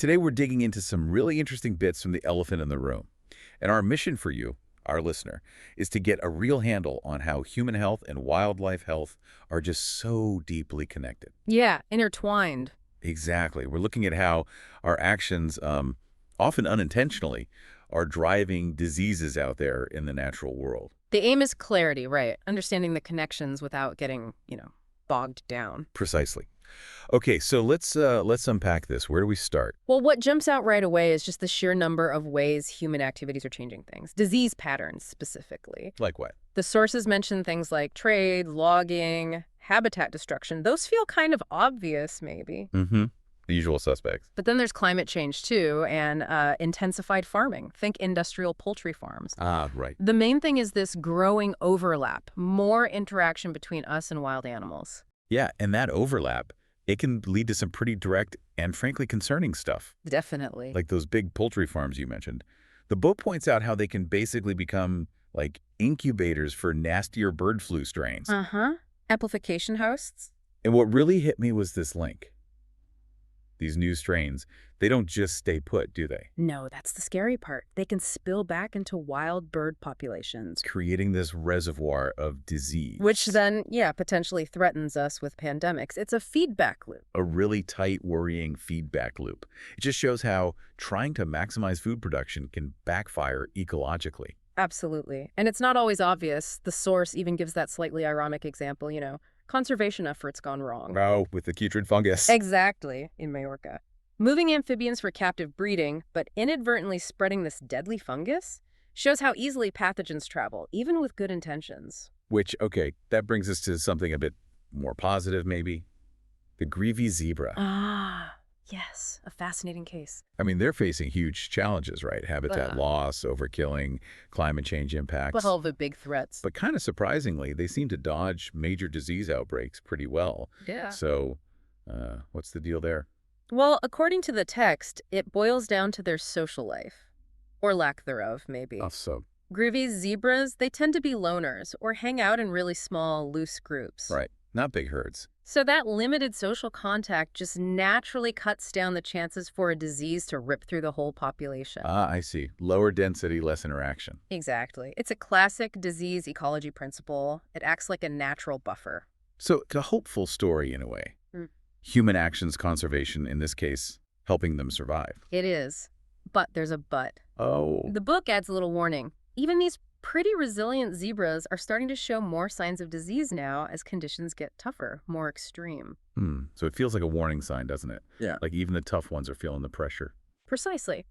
Today we're digging into some really interesting bits from the elephant in the room. And our mission for you, our listener, is to get a real handle on how human health and wildlife health are just so deeply connected. Yeah, intertwined. Exactly. We're looking at how our actions, often unintentionally, are driving diseases out there in the natural world. The aim is clarity, right? Understanding the connections without getting, bogged down. Precisely. Okay, so let's unpack this. Where do we start? Well, what jumps out right away is just the sheer number of ways human activities are changing things. Disease patterns, specifically. Like what? The sources mention things like trade, logging, habitat destruction. Those feel kind of obvious, maybe. Mm-hmm. The usual suspects. But then there's climate change, too, and intensified farming. Think industrial poultry farms. Ah, right. The main thing is this growing overlap, more interaction between us and wild animals. Yeah, and that overlap, it can lead to some pretty direct and frankly concerning stuff, Definitely. like those big poultry farms you mentioned. The book points out how they can basically become like incubators for nastier bird flu strains. Uh-huh. Amplification hosts? And what really hit me was this link. These new strains, they don't just stay put, do they? No, that's the scary part. They can spill back into wild bird populations. Creating this reservoir of disease. Which then, potentially threatens us with pandemics. It's a feedback loop. A really tight, worrying feedback loop. It just shows how trying to maximize food production can backfire ecologically. Absolutely. And it's not always obvious. The source even gives that slightly ironic example, conservation efforts gone wrong. Oh, with the putrid fungus. Exactly, in Majorca. Moving amphibians for captive breeding, but inadvertently spreading this deadly fungus, shows how easily pathogens travel, even with good intentions. Which, okay, that brings us to something a bit more positive, maybe. The greavy zebra. Ah, yes, a fascinating case. I mean, they're facing huge challenges, right? Habitat loss, overkilling, climate change impacts. Well, the big threats. But kind of surprisingly, they seem to dodge major disease outbreaks pretty well. Yeah. So, what's the deal there? Well, according to the text, it boils down to their social life. Or lack thereof, maybe. So, Groovy zebras, they tend to be loners or hang out in really small, loose groups. right. Not big herds. So that limited social contact just naturally cuts down the chances for a disease to rip through the whole population. Ah, I see. Lower density, less interaction. Exactly. It's a classic disease ecology principle. It acts like a natural buffer. So, it's a hopeful story in a way. Human actions conservation, in this case, helping them survive. It is. But there's a but. Oh. The book adds a little warning. Even these pretty resilient zebras are starting to show more signs of disease now as conditions get tougher, more extreme. So it feels like a warning sign, doesn't it? Yeah. Like even the tough ones are feeling the pressure. Precisely.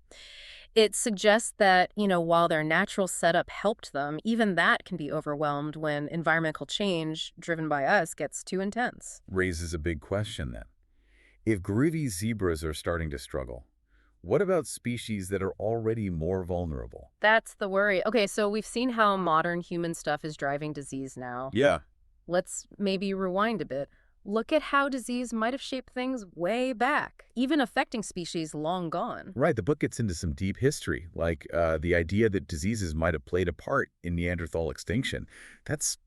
It suggests that, while their natural setup helped them, even that can be overwhelmed when environmental change, driven by us, gets too intense. Raises a big question then. If groovy zebras are starting to struggle, what about species that are already more vulnerable? That's the worry. Okay, so we've seen how modern human stuff is driving disease now. Yeah. Let's maybe rewind a bit. Look at how disease might have shaped things way back, even affecting species long gone. Right, the book gets into some deep history, like the idea that diseases might have played a part in Neanderthal extinction. That's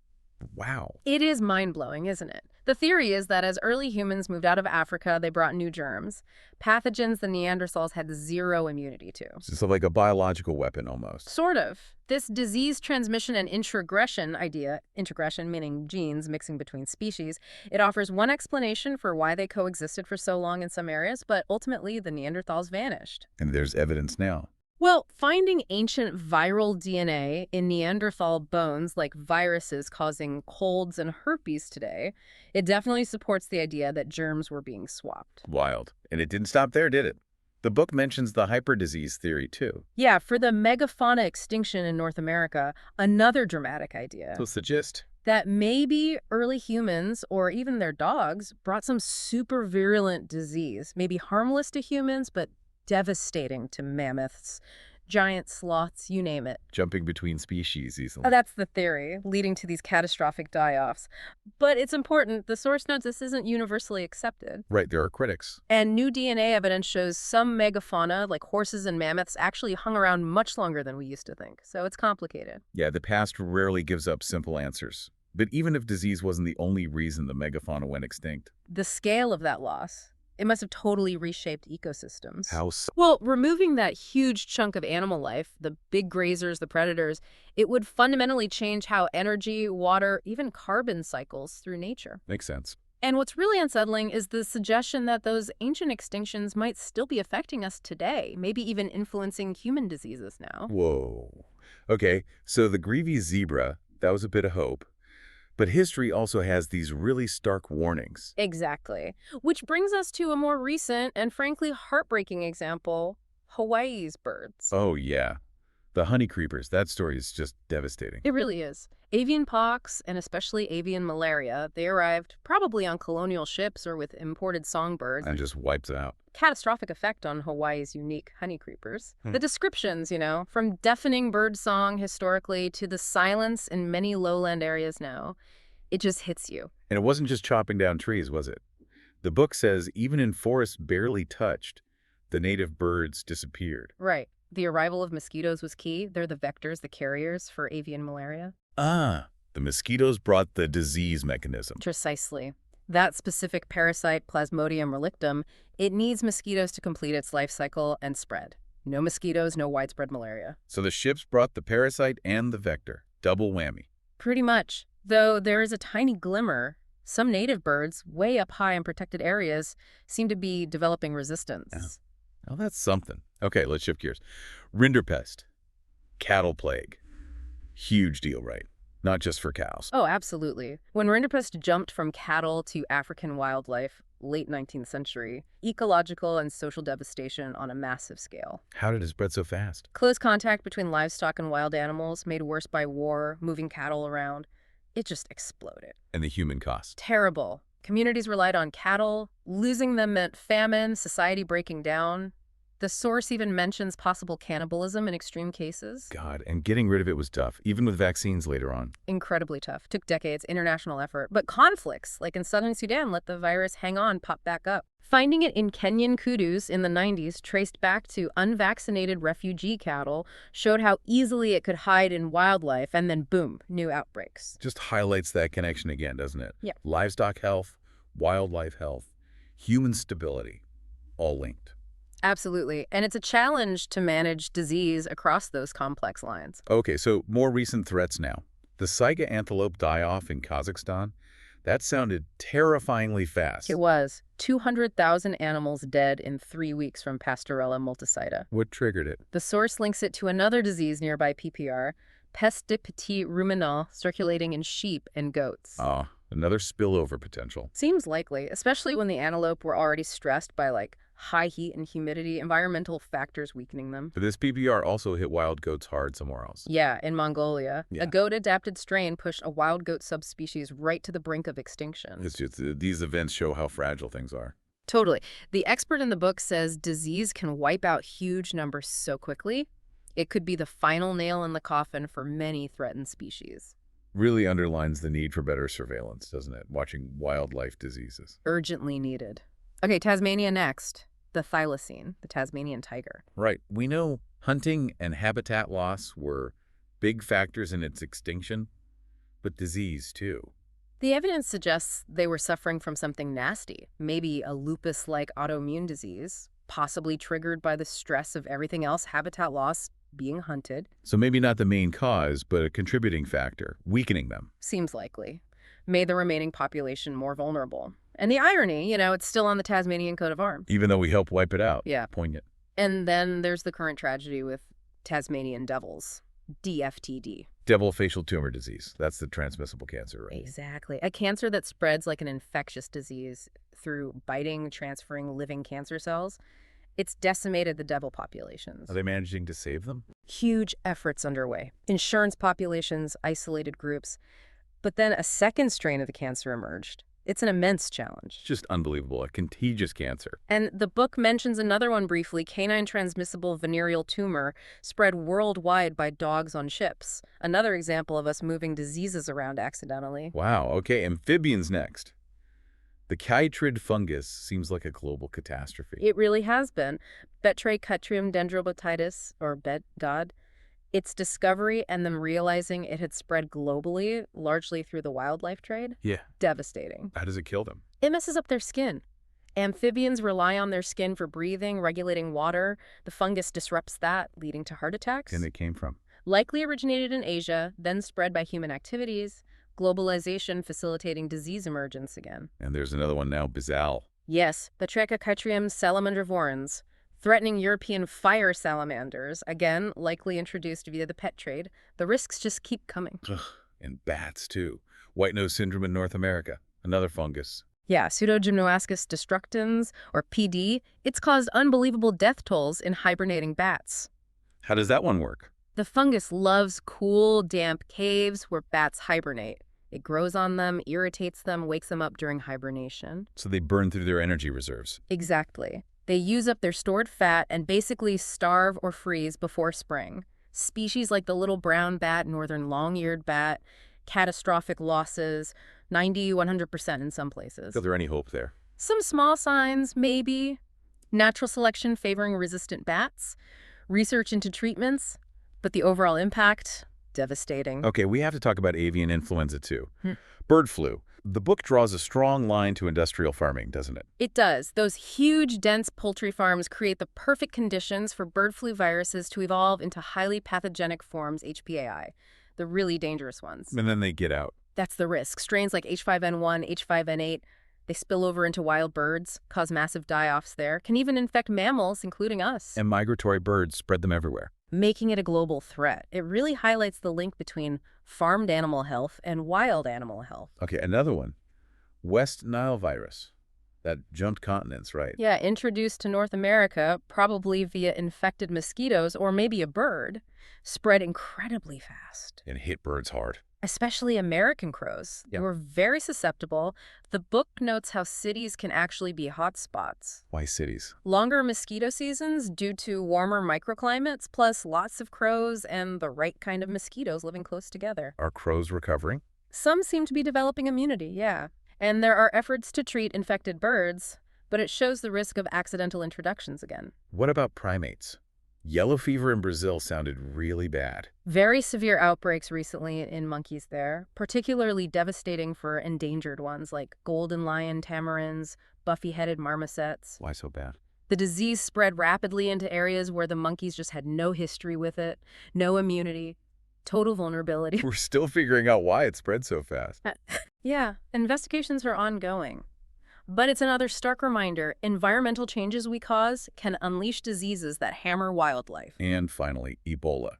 wow. It is mind-blowing, isn't it? The theory is that as early humans moved out of Africa, they brought new germs, pathogens the Neanderthals had zero immunity to. So like a biological weapon almost. Sort of. This disease transmission and introgression idea, introgression meaning genes mixing between species, it offers one explanation for why they coexisted for so long in some areas, but ultimately the Neanderthals vanished. And there's evidence now. Well, finding ancient viral DNA in Neanderthal bones, like viruses causing colds and herpes today, it definitely supports the idea that germs were being swapped. Wild. And it didn't stop there, did it? The book mentions the hyperdisease theory, too. Yeah, for the megafauna extinction in North America, another dramatic idea. What's the gist? That maybe early humans, or even their dogs, brought some super virulent disease, maybe harmless to humans, but devastating to mammoths, giant sloths, you name it. Jumping between species easily. Oh, that's the theory, leading to these catastrophic die-offs. But it's important, the source notes this isn't universally accepted. Right, there are critics. And new DNA evidence shows some megafauna, like horses and mammoths, actually hung around much longer than we used to think. So it's complicated. Yeah, the past rarely gives up simple answers. But even if disease wasn't the only reason the megafauna went extinct. The scale of that loss, It must have totally reshaped ecosystems. How so? Well, removing that huge chunk of animal life, the big grazers, the predators, it would fundamentally change how energy, water, even carbon cycles through nature. Makes sense. And what's really unsettling is the suggestion that those ancient extinctions might still be affecting us today, maybe even influencing human diseases now. Whoa. Okay, so the greavy zebra, that was a bit of hope. But history also has these really stark warnings. Exactly. Which brings us to a more recent and frankly heartbreaking example, Hawaii's birds. Oh, yeah. The honey creepers, that story is just devastating. It really is. Avian pox, and especially avian malaria, they arrived probably on colonial ships or with imported songbirds. And just wipes it out. Catastrophic effect on Hawaii's unique honey creepers. Hmm. The descriptions, from deafening bird song historically to the silence in many lowland areas now, it just hits you. And it wasn't just chopping down trees, was it? The book says even in forests barely touched, the native birds disappeared. Right. The arrival of mosquitoes was key. They're the vectors, the carriers for avian malaria. Ah, the mosquitoes brought the disease mechanism. Precisely. That specific parasite, Plasmodium relictum, it needs mosquitoes to complete its life cycle and spread. No mosquitoes, no widespread malaria. So the ships brought the parasite and the vector. Double whammy. Pretty much. Though there is a tiny glimmer. Some native birds, way up high in protected areas, seem to be developing resistance. Yeah. Well, that's something. Okay, let's shift gears. Rinderpest. Cattle plague. Huge deal, right? Not just for cows. Oh, absolutely. When rinderpest jumped from cattle to African wildlife, late 19th century, ecological and social devastation on a massive scale. How did it spread so fast? Close contact between livestock and wild animals, made worse by war, moving cattle around. It just exploded. And the human cost. Terrible. Communities relied on cattle. Losing them meant famine, society breaking down. The source even mentions possible cannibalism in extreme cases. God, and getting rid of it was tough, even with vaccines later on. Incredibly tough. Took decades, international effort. But conflicts, like in southern Sudan, let the virus hang on, pop back up. Finding it in Kenyan kudus in the 90s, traced back to unvaccinated refugee cattle, showed how easily it could hide in wildlife, and then boom, new outbreaks. Just highlights that connection again, doesn't it? Yeah. Livestock health, wildlife health, human stability, all linked. Absolutely. And it's a challenge to manage disease across those complex lines. Okay, so more recent threats now. The Saiga antelope die-off in Kazakhstan, that sounded terrifyingly fast. It was 200,000 animals dead in 3 weeks from Pastorella multicida. What triggered it? The source links it to another disease nearby PPR, peste de petit ruminant, circulating in sheep and goats. Ah, another spillover potential. Seems likely, especially when the antelope were already stressed by high heat and humidity, environmental factors weakening them. But this PPR also hit wild goats hard somewhere else. Yeah, in Mongolia. Yeah. A goat-adapted strain pushed a wild goat subspecies right to the brink of extinction. It's just these events show how fragile things are. Totally. The expert in the book says disease can wipe out huge numbers so quickly, it could be the final nail in the coffin for many threatened species. Really underlines the need for better surveillance, doesn't it? Watching wildlife diseases. Urgently needed. Okay, Tasmania next. The thylacine, the Tasmanian tiger. Right. We know hunting and habitat loss were big factors in its extinction, but disease too. The evidence suggests they were suffering from something nasty, maybe a lupus-like autoimmune disease, possibly triggered by the stress of everything else, habitat loss, being hunted. So maybe not the main cause, but a contributing factor, weakening them. Seems likely. Made the remaining population more vulnerable. And the irony, it's still on the Tasmanian coat of arms. Even though we helped wipe it out. Yeah. Poignant. And then there's the current tragedy with Tasmanian devils, DFTD. Devil facial tumor disease. That's the transmissible cancer, right? Exactly. A cancer that spreads like an infectious disease through biting, transferring living cancer cells. It's decimated the devil populations. Are they managing to save them? Huge efforts underway. Insurance populations, isolated groups. But then a second strain of the cancer emerged. It's an immense challenge. It's just unbelievable. A contagious cancer. And the book mentions another one briefly, canine transmissible venereal tumor, spread worldwide by dogs on ships. Another example of us moving diseases around accidentally. Wow. Okay, amphibians next. The chytrid fungus seems like a global catastrophe. It really has been. Betrae dendrobotitis, or BED-GOD. Its discovery and then realizing it had spread globally, largely through the wildlife trade. Yeah. Devastating. How does it kill them? It messes up their skin. Amphibians rely on their skin for breathing, regulating water. The fungus disrupts that, leading to heart attacks. And it came from. Likely originated in Asia, then spread by human activities. Globalization facilitating disease emergence again. And there's another one now, Bizal. Yes, Batrachochytrium salamandravorans, threatening European fire salamanders, again, likely introduced via the pet trade. The risks just keep coming. Ugh, and bats, too. White nose syndrome in North America, another fungus. Yeah, Pseudogymnoascus destructans, or PD, it's caused unbelievable death tolls in hibernating bats. How does that one work? The fungus loves cool, damp caves where bats hibernate. It grows on them, irritates them, wakes them up during hibernation. So they burn through their energy reserves. Exactly. They use up their stored fat and basically starve or freeze before spring. Species like the little brown bat, northern long-eared bat, catastrophic losses, 90–100% in some places. Is there any hope there? Some small signs, maybe. Natural selection favoring resistant bats. Research into treatments. But the overall impact, devastating. Okay, we have to talk about avian influenza, too. Bird flu. The book draws a strong line to industrial farming, doesn't it? It does. Those huge, dense poultry farms create the perfect conditions for bird flu viruses to evolve into highly pathogenic forms, HPAI, the really dangerous ones. And then they get out. That's the risk. Strains like H5N1, H5N8, they spill over into wild birds, cause massive die-offs there, can even infect mammals, including us. And migratory birds spread them everywhere. Making it a global threat. It really highlights the link between farmed animal health and wild animal health. Okay, another one. West Nile virus. That jumped continents, right? Yeah, introduced to North America, probably via infected mosquitoes or maybe a bird, spread incredibly fast. And hit birds hard. Especially American crows. They Yep. were very susceptible. The book notes how cities can actually be hotspots. Why cities? Longer mosquito seasons due to warmer microclimates, plus lots of crows and the right kind of mosquitoes living close together. Are crows recovering? Some seem to be developing immunity, yeah. And there are efforts to treat infected birds, but it shows the risk of accidental introductions again. What about primates? Yellow fever in Brazil sounded really bad. Very severe outbreaks recently in monkeys there, particularly devastating for endangered ones like golden lion tamarins, buffy-headed marmosets. Why so bad? The disease spread rapidly into areas where the monkeys just had no history with it, no immunity, total vulnerability. We're still figuring out why it spread so fast. Yeah, investigations are ongoing. But it's another stark reminder, environmental changes we cause can unleash diseases that hammer wildlife. And finally, Ebola.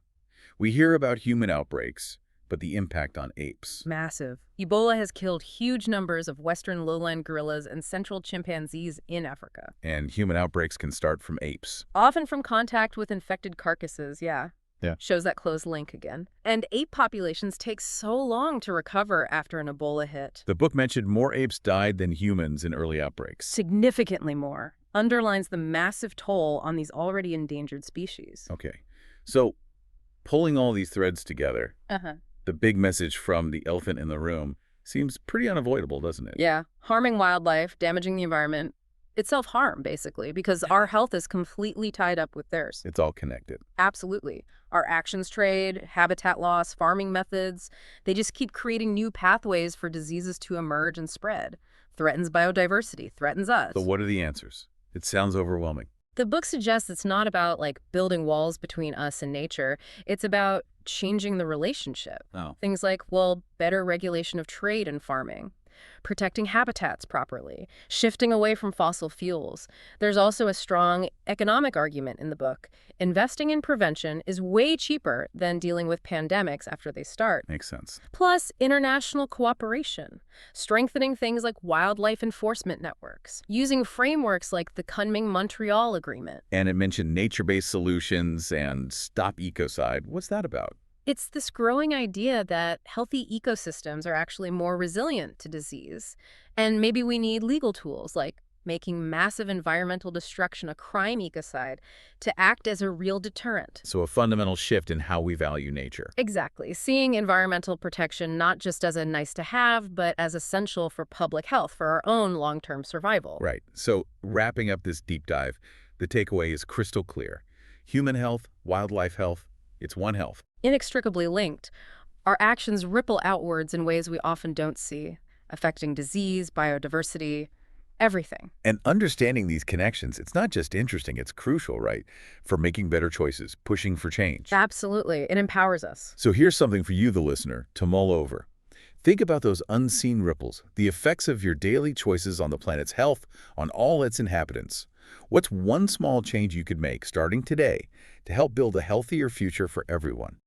We hear about human outbreaks, but the impact on apes. Massive. Ebola has killed huge numbers of western lowland gorillas and central chimpanzees in Africa. And human outbreaks can start from apes. Often from contact with infected carcasses, yeah. Yeah. Shows that close link again. And ape populations take so long to recover after an Ebola hit. The book mentioned more apes died than humans in early outbreaks. Significantly more. Underlines the massive toll on these already endangered species. Okay, so pulling all these threads together, the big message from the elephant in the room seems pretty unavoidable, doesn't it? Yeah. Harming wildlife, damaging the environment. It's self-harm, basically, because our health is completely tied up with theirs. It's all connected. Absolutely. Our actions trade, habitat loss, farming methods, they just keep creating new pathways for diseases to emerge and spread. Threatens biodiversity, threatens us. So what are the answers? It sounds overwhelming. The book suggests it's not about, like, building walls between us and nature. It's about changing the relationship. Oh. Things like, well, better regulation of trade and farming, protecting habitats properly, shifting away from fossil fuels. There's also a strong economic argument in the book. Investing in prevention is way cheaper than dealing with pandemics after they start. Makes sense. Plus, international cooperation, strengthening things like wildlife enforcement networks, using frameworks like the Kunming-Montreal Agreement. And it mentioned nature-based solutions and stop ecocide. What's that about? It's this growing idea that healthy ecosystems are actually more resilient to disease. And maybe we need legal tools like making massive environmental destruction a crime ecocide to act as a real deterrent. So a fundamental shift in how we value nature. Exactly. Seeing environmental protection not just as a nice to have, but as essential for public health, for our own long-term survival. Right. So wrapping up this deep dive, the takeaway is crystal clear. Human health, wildlife health, it's one health. Inextricably linked, our actions ripple outwards in ways we often don't see, affecting disease, biodiversity, Everything. And understanding these connections, it's not just interesting, it's crucial, right? For making better choices, pushing for change. Absolutely. It empowers us. So here's something for you, the listener, to mull over. Think about those unseen ripples, the effects of your daily choices on the planet's health, on all its inhabitants. What's one small change you could make starting today to help build a healthier future for everyone?